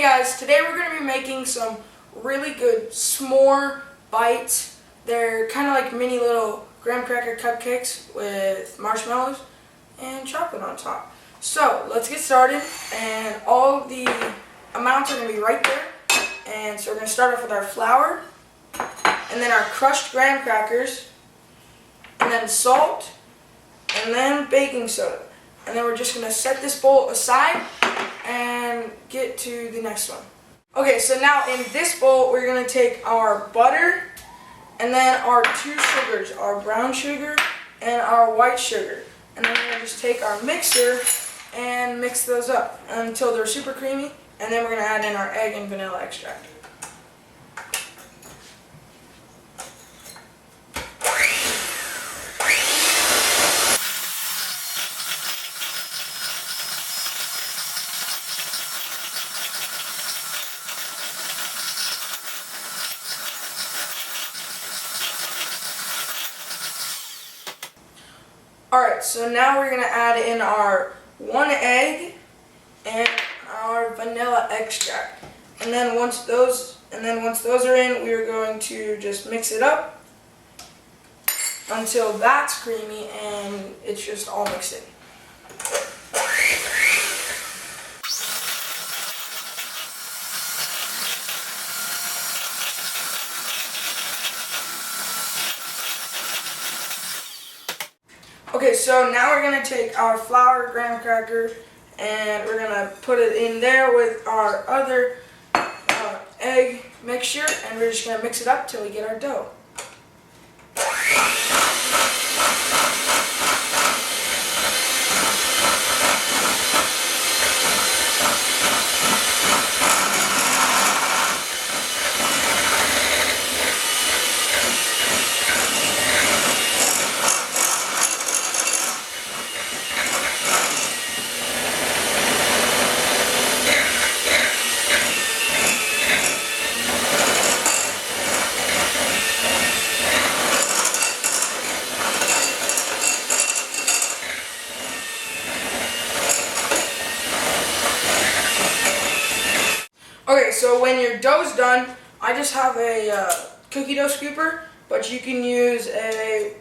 Hey guys, today we're going to be making some really good s'more bites. They're kind of like mini little graham cracker cupcakes with marshmallows and chocolate on top. So let's get started, and all the amounts are going to be right there. And so we're going to start off with our flour, and then our crushed graham crackers, and then salt, and then baking soda. And then we're just going to set this bowl aside and get to the next one. Okay, so now in this bowl we're going to take our butter and then our two sugars, our brown sugar and our white sugar. And then we're going to just take our mixer and mix those up until they're super creamy, and then we're going to add in our egg and vanilla extract. Alright, so now we're going to add in our one egg and our vanilla extract. And then once those are in, we are going to just mix it up until that's creamy and it's just all mixed in. Okay, so now we're going to take our flour graham cracker and we're going to put it in there with our other egg mixture, and we're just going to mix it up till we get our dough. Okay, so when your dough's done, I just have a cookie dough scooper, but you can use a,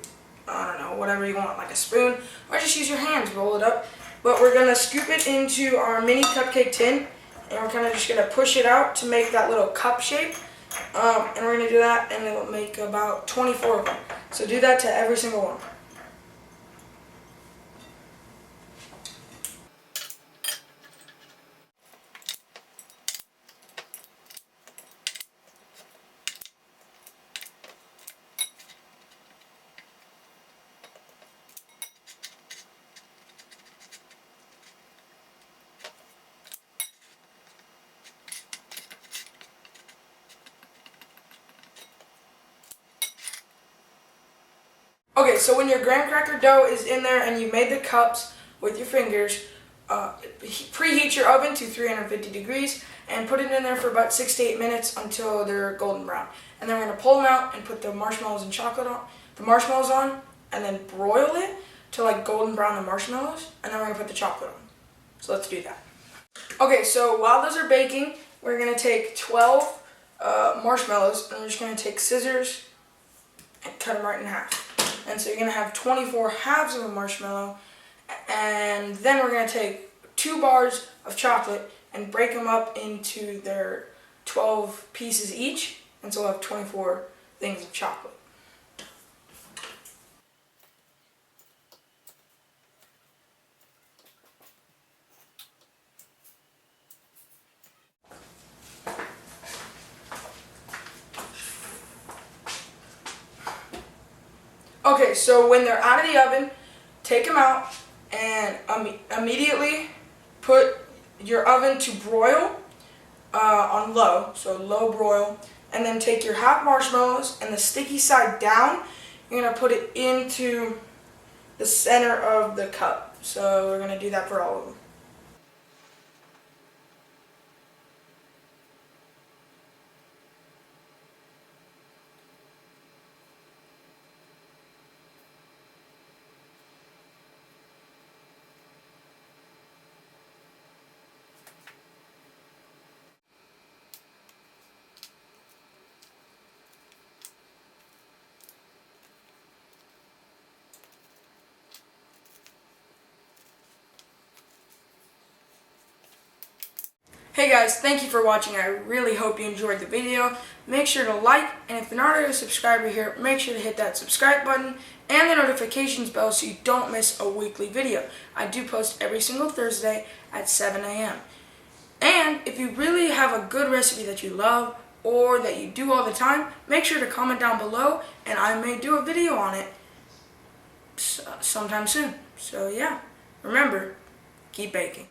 I don't know, whatever you want, like a spoon, or just use your hands, roll it up. But we're going to scoop it into our mini cupcake tin, and we're kind of just going to push it out to make that little cup shape. And we're going to do that, and it'll make about 24 of them. So do that to every single one. Okay, so when your graham cracker dough is in there and you made the cups with your fingers, preheat your oven to 350 degrees and put it in there for about 6 to 8 minutes until they're golden brown. And then we're going to pull them out and put the marshmallows and chocolate on, and then broil it to like golden brown the marshmallows, and then we're going to put the chocolate on. So let's do that. Okay, so while those are baking, we're going to take 12 marshmallows, and we're just going to take scissors and cut them right in half. And so you're going to have 24 halves of a marshmallow, and then we're going to take 2 bars of chocolate and break them up into their 12 pieces each, and so we'll have 24 things of chocolate. Okay, so when they're out of the oven, take them out and immediately put your oven to broil on low, so low broil, and then take your half marshmallows and the sticky side down. You're going to put it into the center of the cup. So we're going to do that for all of them. Hey guys, thank you for watching. I really hope you enjoyed the video. Make sure to like, and if you're not already a subscriber here, make sure to hit that subscribe button and the notifications bell so you don't miss a weekly video. I do post every single Thursday at 7 a.m. And if you really have a good recipe that you love or that you do all the time, make sure to comment down below and I may do a video on it sometime soon. So yeah, remember, keep baking.